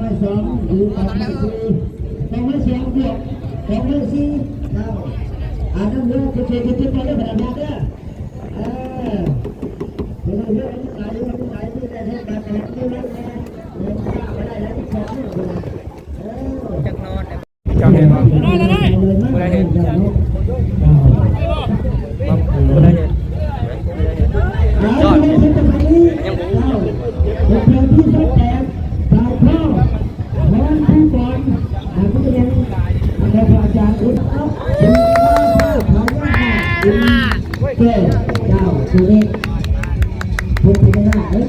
202อยู่204 202บวก204เอาอ่านน้ำเลือดเฉยๆไปได้ขนาดนั้นเด้อเดี๋ยวเลือดไหลที่ได้ให้การแต่งไม่ได้ไม่ได้แล้วที่ชอบจักนอนจักเห็นมั้ยได้เห็นได้เห็นยอดยังบูเป็นเพลงที่แสดงดาวพ่อร้อนผู้บอลผู้เรียนอาจารย์อุดเอาถึงว่าเขาว่าเจ้าสุรินทร์พูดไม่ได้เอ้ย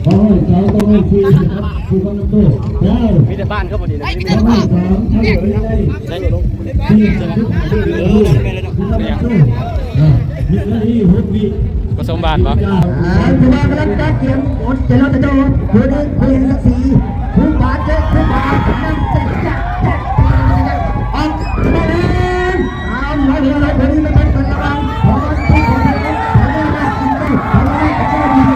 โอ้ยเขาต้องมีทีครับคือคนนั้นตัวมีแต่บ้านเขาพอดีเลยบ้านของเขาเลยผสมบาทปะผู้ว่ากำลังจัดเตรียมอดเจริญโตผู้นี้ผู้เห็นสักสีผู้บาดเจ็บผู้บาดนั่งจัดออกมาเล่นเอาหน่อยเราผู้นี้ไม่เป็นคนระวังขอที่ขอให้ขอให้มากินไปขอให้ขอให้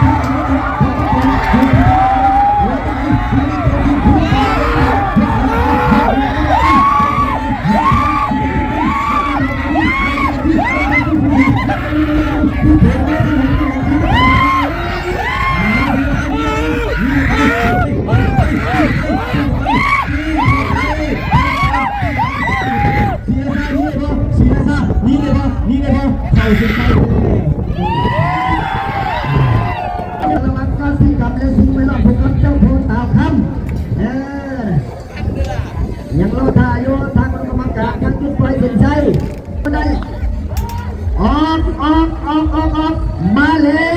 ระวังการสิกับและสิไม่รอดพวกกับเจ้าโพตาคำยังรอท่าโยทางกรรมการยังจุดไฟเป็นใจได้ออกมาแล้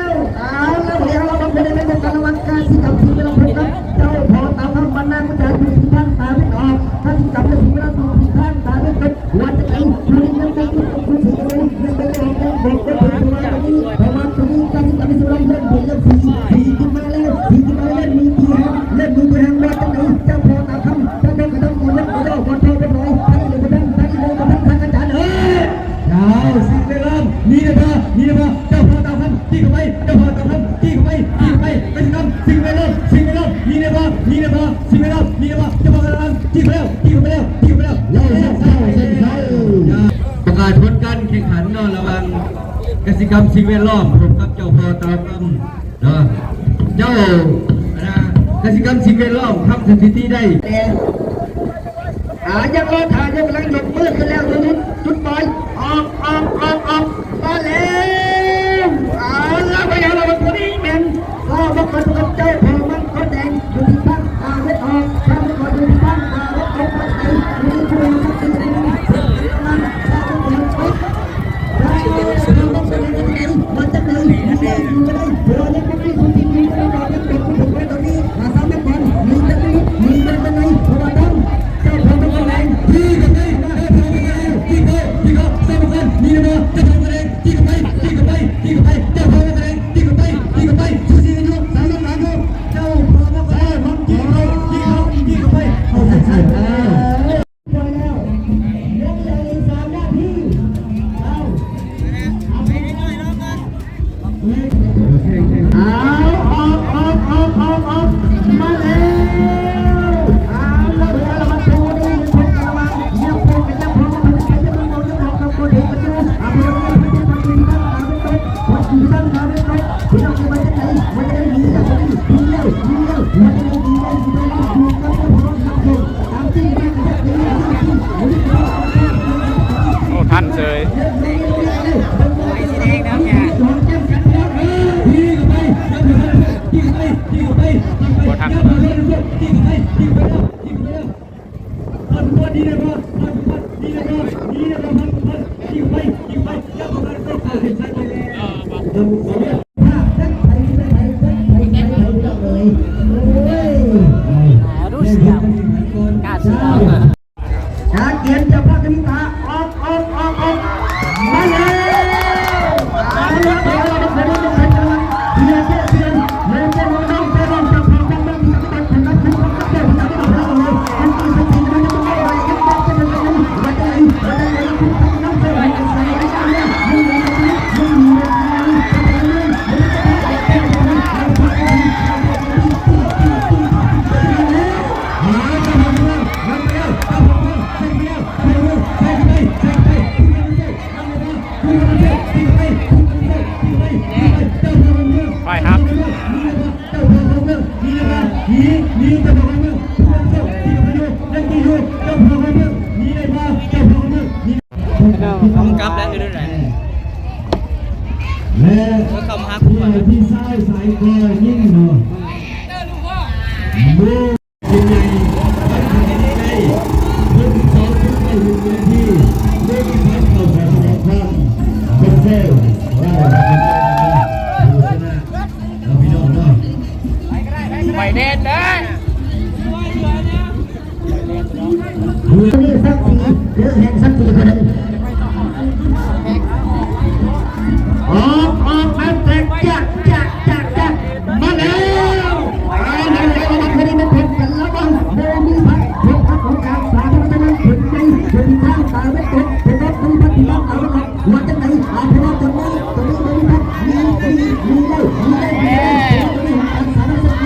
วเอาแล้วเดี๋ยวเราต้องไปได้ไม่ต้องการระวังการสิกับสิไม่รอดพวกกับเจ้าโพตาคำมันนั่งมันจะอยู่ที่ข้างตาไม่ออกถ้าสิกับและสิไม่รอดอยู่ที่ข้างตาไม่เป็นหัวจะไหลอยู่ในยังเป็นคุณสิจะไม่ยังเป็นออกบอกว่าเป็นตัวนี้ประมาณตัวนี้การสิกับและสิไม่รอดเริ่มเปลี่ยนเริ่มสีขึ้นมาแล้วมีเทียมเล่นมือแทงมาตั้งไหนเจ้าพอตาคำเจ้าโดนกระต้องคนเล่นกระโดดบอลเทไปหน่อยตั้งเลยกระต้องทางอาจารย์ดาวสิงห์เริ่มนี่นะพ่อเจ้าพอตาคำที่เข้าไปเจ้าพอตาคำที่เข้าไปเป็นคำสิงห์เริ่มนี่นะพ่อสิงห์เริ่มนี่นะพ่อเจ้าพอตาคำที่เข้าไปแล้วประกาศผลการแข่งขันนอนระวังกสิกรรมสิ่งแวดล้อมผมกับเจ้าพอตาคำนะเจ้ากสิกรรมสิ่งแวดล้อมทำสถิติได้ยังรอถ่ายยังกำลังหลบมือขึ้นแล้วจุดบอลออกมาแล้วแล้วไปเอาเราตัวนี้แมนก็บอกกันกับเจ้าพอมันก็แดงอยู่ที่ข้างเวทออกข้างก็อยู่ที่ข้างเวทออกมาไหนอยู่ที่ช่วยสักทีนึงมันจะเลยอยู่ได้เพื่อเล่นกับที่คุณจริงๆเราจะเป็นผู้ถูกไว้ตรงนี้มาซ้ำไม่ก่อนมีเป็นไงเพราะว่าต้องเจ้าของต้องแรงที่กันได้ที่เขาซ้ำกันนี่นะเจ้าของแรงที่กันไปเจ้าของแรงที่กันไปสุดที่นายกเจ้าของแรงมันที่กันไปเอาใส่มาแล้วแล้วเดี๋ยวเรามาดูนี่เป็นกระวังยังพงจะพงใครจะมองจะมองกับคนเด็กมาดูเอาไปเลยไม่ได้ทำดีบ้างเอาไปคนดีบ้างเอาไปเลยพี่น้องจะมาจากไหนมันจะได้ดีจากคนนี้ดีแล้วมันจะได้ดีได้ดีได้ดูกับคนทำคนทำจริงไม่ได้ดีโอ้ท่านเลยที่ไป ไปครับ เจ้าพ่อของเมืองนี่เลยนี่เจ้าพ่อของเมืองผู้นำเจ้าที่กำลังอยู่นั่นที่อยู่เจ้าพ่อของเมืองนี่เลยพ่อเจ้าพ่อของเมืองนี่ กลับแล้วอยู่ด้วยไหน และ ก็คำฮัก ที่ที่ซ้ายสายคอยิ่งหนอมือยิ่งใหญ่พัฒนาใจพื้นสองขึ้นไปอยู่ในที่เมื่อที่พัฒนาสารความเป็นเซลล์ว่าดูชนะเราพี่น้องเนาะ ไปเด่นเด้อ นี่สักทีเรื่องแห่งสักทีคนนึงออกมาแตกจักมาแล้วไม่ได้มาพบกันแล้วบ้างโดมีพัดพบพัดของการสาธารณะถึงใจถึงทางสายไม่ตกเป็นรถมีพัดที่บ้านเอาละว่าจะไหนอาพนักจะไม่จะไม่มีพัดมีการสาธารณะ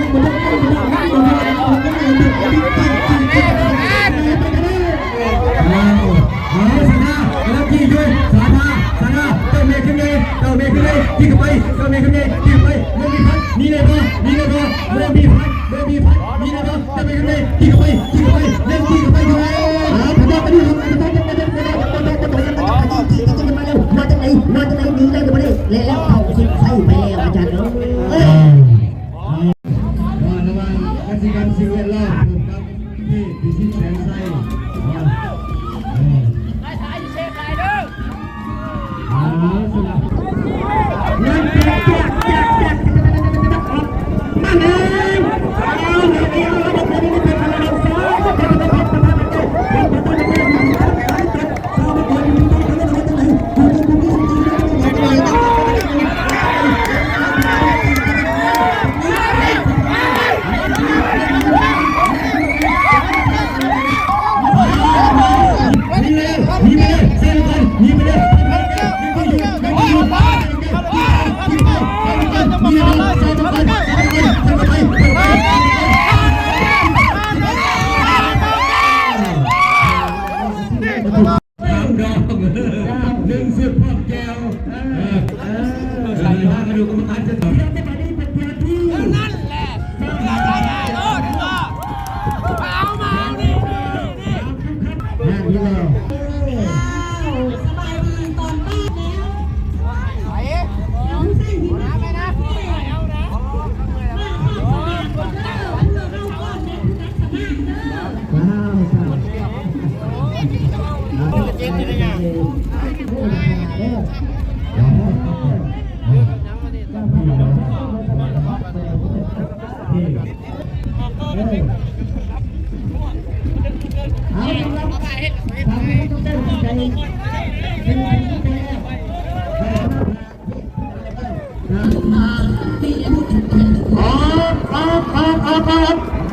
ไม่ได้ที่เข้าไปเจ้าเมย์ขึ้นเลยที่เข้าไปเมื่อมีพัดนี่เลยพ่อเมื่อมีพัดนี่เลยพ่อเจ้าเมย์ขึ้นเลยที่เข้าไปเล่นที่เข้าไปอยู่พนักไปดูมาจากไหนดีเลยมาเลยแล้วเขาสิใส่ไปแล้วอาจารย์เนาะว่าระวังกสิกรรมสิ่งแวดล้อมครับที่พิชิตแสงไส้สลับนั่นแจกมาเลย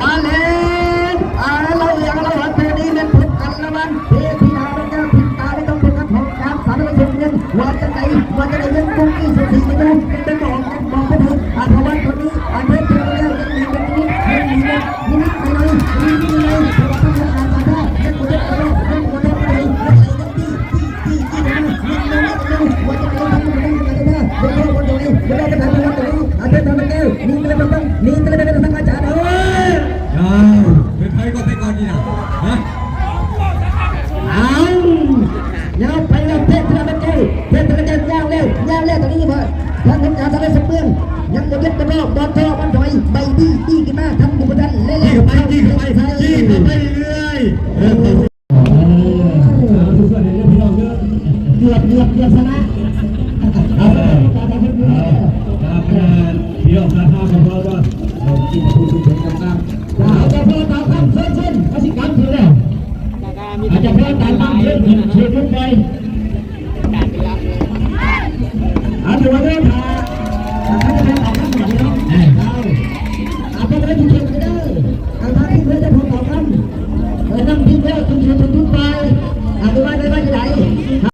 มาเลยเราอย่างเราหันไปนี้เป็นผลกันละมันเพื่อที่เราจะผิดตาไม่ต้องเป็นกระทงการสารพัดเงินว่าจะไหนเงินกุ้งกี่สิบสี่ไม่รู้เป็นบอกไปเถอะเพราะว่าคนนี้เพื่อนเพื่อนแล้วยังมีแบบนี้นี่ไปเลยเพราะว่าต้องการมาได้เงินกูได้เอาเงินกูได้ไปเลยว่าจะเอาทำอะไรกันได้เดี๋ยวคนตรงนี้เดี๋ยวจะทำอะไรตรงนี้อาจารย์ทำอะไรนี่ก็เลยต้องนี่ก็เลยเป็นทางอาจารย์เป็นใครก็ไปก่อนดีนะฮะเอาเดี๋ยวไปแล้วเพชรตะวันเจ้ายาวเร็วตอนนี้พอทางการทำอะไรสักเรื่องยังหมดเล็บกระบอกบอลทองบอลถอยใบดีกันมากทำบุญดันเล่นไปเรื่อยสุดยอดเลยพี่น้องเกือบชนะครับพี่น้องการทำของเราว่าเรากินทุนกันอาจจะพอตามคำเช่นกสิกรรมถือแล้วอาจจะพอตามคำเช่นเชื่อทุกไปอาจจะว่าเรื่องอาจจะเป็นออกคำหนึ่งเนาะอาจจะเป็นทุกคนก็ได้อาจจะที่เพื่อนจะพอตามคำนั่งที่เพื่อนทุกคน